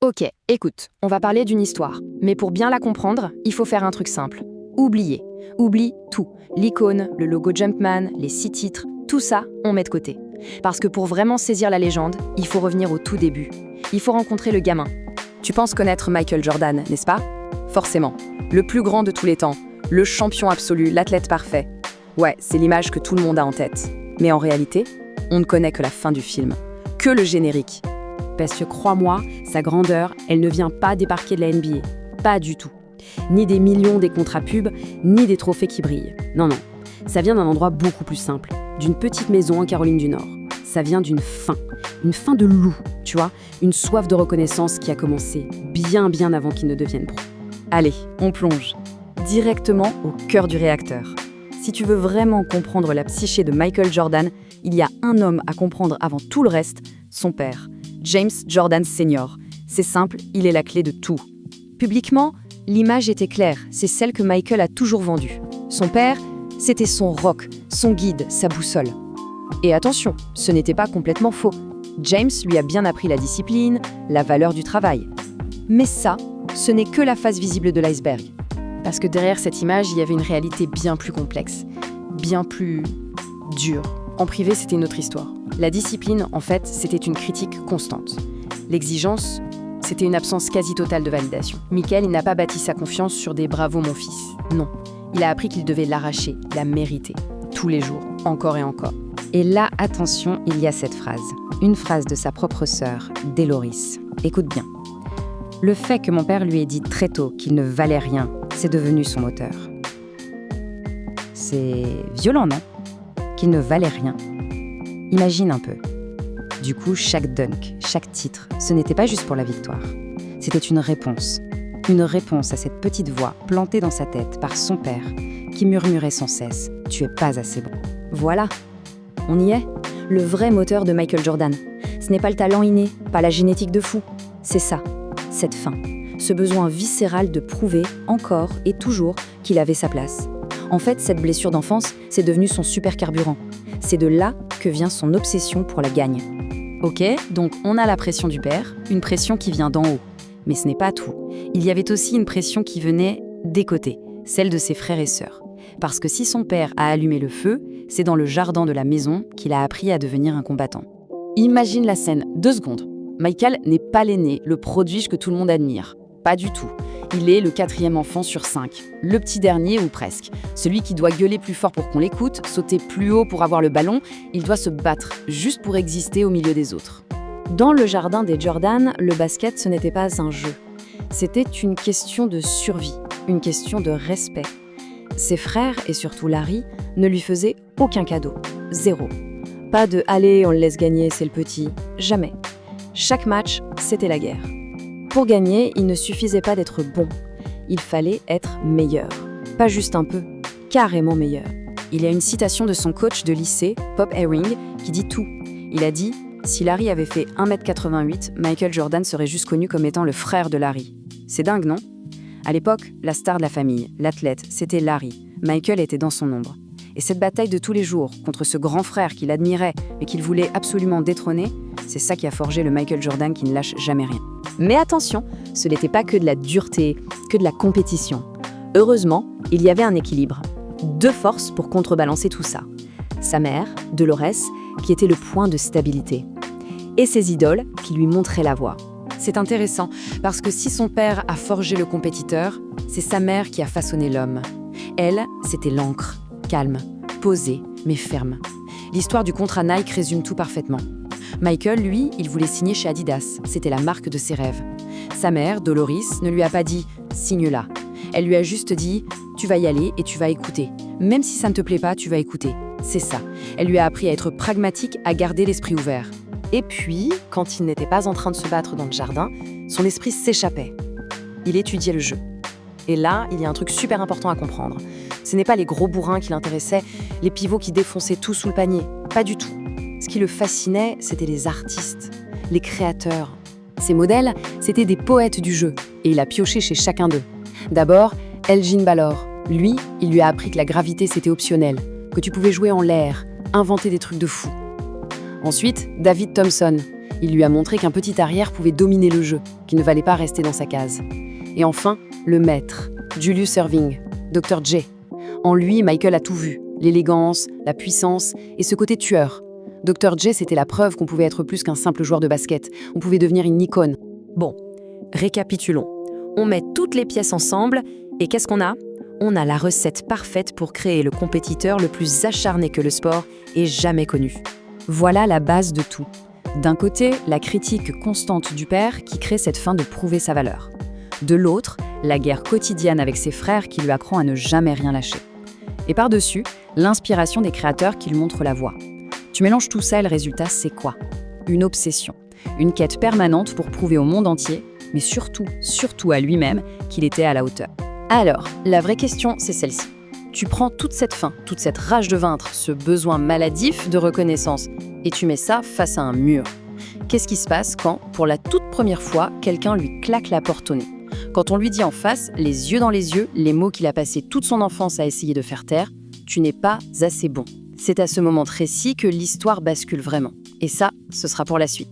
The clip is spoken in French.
Ok, écoute, on va parler d'une histoire. Mais pour bien la comprendre, il faut faire un truc simple. Oublier. Oublie tout. L'icône, le logo Jumpman, les 6 titres, tout ça, on met de côté. Parce que pour vraiment saisir la légende, il faut revenir au tout début. Il faut rencontrer le gamin. Tu penses connaître Michael Jordan, n'est-ce pas? Forcément. Le plus grand de tous les temps. Le champion absolu, l'athlète parfait. Ouais, c'est l'image que tout le monde a en tête. Mais en réalité, on ne connaît que la fin du film. Que le générique. Parce que crois-moi, sa grandeur, elle ne vient pas des parquets de la NBA. Pas du tout. Ni des millions des contrats pubs, ni des trophées qui brillent. Non, non. Ça vient d'un endroit beaucoup plus simple. D'une petite maison en Caroline du Nord. Ça vient d'une faim. Une faim de loup, tu vois. Une soif de reconnaissance qui a commencé bien avant qu'il ne devienne pro. Allez, on plonge. Directement au cœur du réacteur. Si tu veux vraiment comprendre la psyché de Michael Jordan, il y a un homme à comprendre avant tout le reste, son père. James Jordan Sr. C'est simple, il est la clé de tout. Publiquement, l'image était claire, c'est celle que Michael a toujours vendue. Son père, c'était son rock, son guide, sa boussole. Et attention, ce n'était pas complètement faux. James lui a bien appris la discipline, la valeur du travail. Mais ça, ce n'est que la face visible de l'iceberg. Parce que derrière cette image, il y avait une réalité bien plus complexe, bien plus dure. En privé, c'était une autre histoire. La discipline, en fait, c'était une critique constante. L'exigence, c'était une absence quasi totale de validation. Michael, il n'a pas bâti sa confiance sur des « bravo mon fils ». Non, il a appris qu'il devait l'arracher, la mériter, tous les jours, encore et encore. Et là, attention, il y a cette phrase. Une phrase de sa propre sœur, Deloris. Écoute bien. Le fait que mon père lui ait dit très tôt qu'il ne valait rien, c'est devenu son moteur. C'est violent, non? Qu'il ne valait rien. Imagine un peu. Du coup, chaque dunk, chaque titre, ce n'était pas juste pour la victoire. C'était une réponse. Une réponse à cette petite voix plantée dans sa tête par son père, qui murmurait sans cesse « Tu es pas assez bon ». Voilà, on y est. Le vrai moteur de Michael Jordan. Ce n'est pas le talent inné, pas la génétique de fou. C'est ça, cette faim. Ce besoin viscéral de prouver, encore et toujours, qu'il avait sa place. En fait, cette blessure d'enfance, c'est devenu son super carburant. C'est de là que vient son obsession pour la gagne. Ok, donc on a la pression du père, une pression qui vient d'en haut. Mais ce n'est pas tout. Il y avait aussi une pression qui venait des côtés, celle de ses frères et sœurs. Parce que si son père a allumé le feu, c'est dans le jardin de la maison qu'il a appris à devenir un combattant. Imagine la scène, 2 secondes. Michael n'est pas l'aîné, le prodige que tout le monde admire. Pas du tout. Il est le 4e enfant sur 5, le petit dernier ou presque. Celui qui doit gueuler plus fort pour qu'on l'écoute, sauter plus haut pour avoir le ballon, il doit se battre, juste pour exister au milieu des autres. Dans le jardin des Jordan, le basket, ce n'était pas un jeu. C'était une question de survie, une question de respect. Ses frères, et surtout Larry, ne lui faisaient aucun cadeau. 0. Pas de « allez, on le laisse gagner, c'est le petit ». Jamais. Chaque match, c'était la guerre. Pour gagner, il ne suffisait pas d'être bon. Il fallait être meilleur. Pas juste un peu, carrément meilleur. Il y a une citation de son coach de lycée, Pop Herring, qui dit tout. Il a dit « Si Larry avait fait 1m88, Michael Jordan serait juste connu comme étant le frère de Larry ». C'est dingue, non? À l'époque, la star de la famille, l'athlète, c'était Larry. Michael était dans son ombre. Et cette bataille de tous les jours contre ce grand frère qu'il admirait mais qu'il voulait absolument détrôner, c'est ça qui a forgé le Michael Jordan qui ne lâche jamais rien. Mais attention, ce n'était pas que de la dureté, que de la compétition. Heureusement, il y avait un équilibre. 2 forces pour contrebalancer tout ça. Sa mère, Dolores, qui était le point de stabilité. Et ses idoles qui lui montraient la voie. C'est intéressant, parce que si son père a forgé le compétiteur, c'est sa mère qui a façonné l'homme. Elle, c'était l'encre, calme, posée, mais ferme. L'histoire du contrat Nike résume tout parfaitement. Michael, lui, il voulait signer chez Adidas, c'était la marque de ses rêves. Sa mère, Dolores, ne lui a pas dit « signe là ». Elle lui a juste dit « tu vas y aller et tu vas écouter. Même si ça ne te plaît pas, tu vas écouter ». C'est ça. Elle lui a appris à être pragmatique, à garder l'esprit ouvert. Et puis, quand il n'était pas en train de se battre dans le jardin, son esprit s'échappait. Il étudiait le jeu. Et là, il y a un truc super important à comprendre. Ce n'est pas les gros bourrins qui l'intéressaient, les pivots qui défonçaient tout sous le panier. Pas du tout. Ce qui le fascinait, c'était les artistes, les créateurs. Ces modèles, c'étaient des poètes du jeu, et il a pioché chez chacun d'eux. D'abord, Elgin Baylor. Lui, il lui a appris que la gravité, c'était optionnel, que tu pouvais jouer en l'air, inventer des trucs de fou. Ensuite, David Thompson. Il lui a montré qu'un petit arrière pouvait dominer le jeu, qu'il ne valait pas rester dans sa case. Et enfin, le maître, Julius Erving, Dr. J. En lui, Michael a tout vu, l'élégance, la puissance et ce côté tueur. Dr. J, c'était la preuve qu'on pouvait être plus qu'un simple joueur de basket, on pouvait devenir une icône. Bon, récapitulons. On met toutes les pièces ensemble et qu'est-ce qu'on a ? On a la recette parfaite pour créer le compétiteur le plus acharné que le sport ait jamais connu. Voilà la base de tout. D'un côté, la critique constante du père qui crée cette faim de prouver sa valeur. De l'autre, la guerre quotidienne avec ses frères qui lui apprend à ne jamais rien lâcher. Et par-dessus, l'inspiration des créateurs qui lui montrent la voie. Tu mélanges tout ça et le résultat, c'est quoi ? Une obsession. Une quête permanente pour prouver au monde entier, mais surtout à lui-même, qu'il était à la hauteur. Alors, la vraie question, c'est celle-ci. Tu prends toute cette faim, toute cette rage de vaincre, ce besoin maladif de reconnaissance, et tu mets ça face à un mur. Qu'est-ce qui se passe quand, pour la toute première fois, quelqu'un lui claque la porte au nez ? Quand on lui dit en face, les yeux dans les yeux, les mots qu'il a passé toute son enfance à essayer de faire taire, « tu n'es pas assez bon ». C'est à ce moment précis que l'histoire bascule vraiment. Et ça, ce sera pour la suite.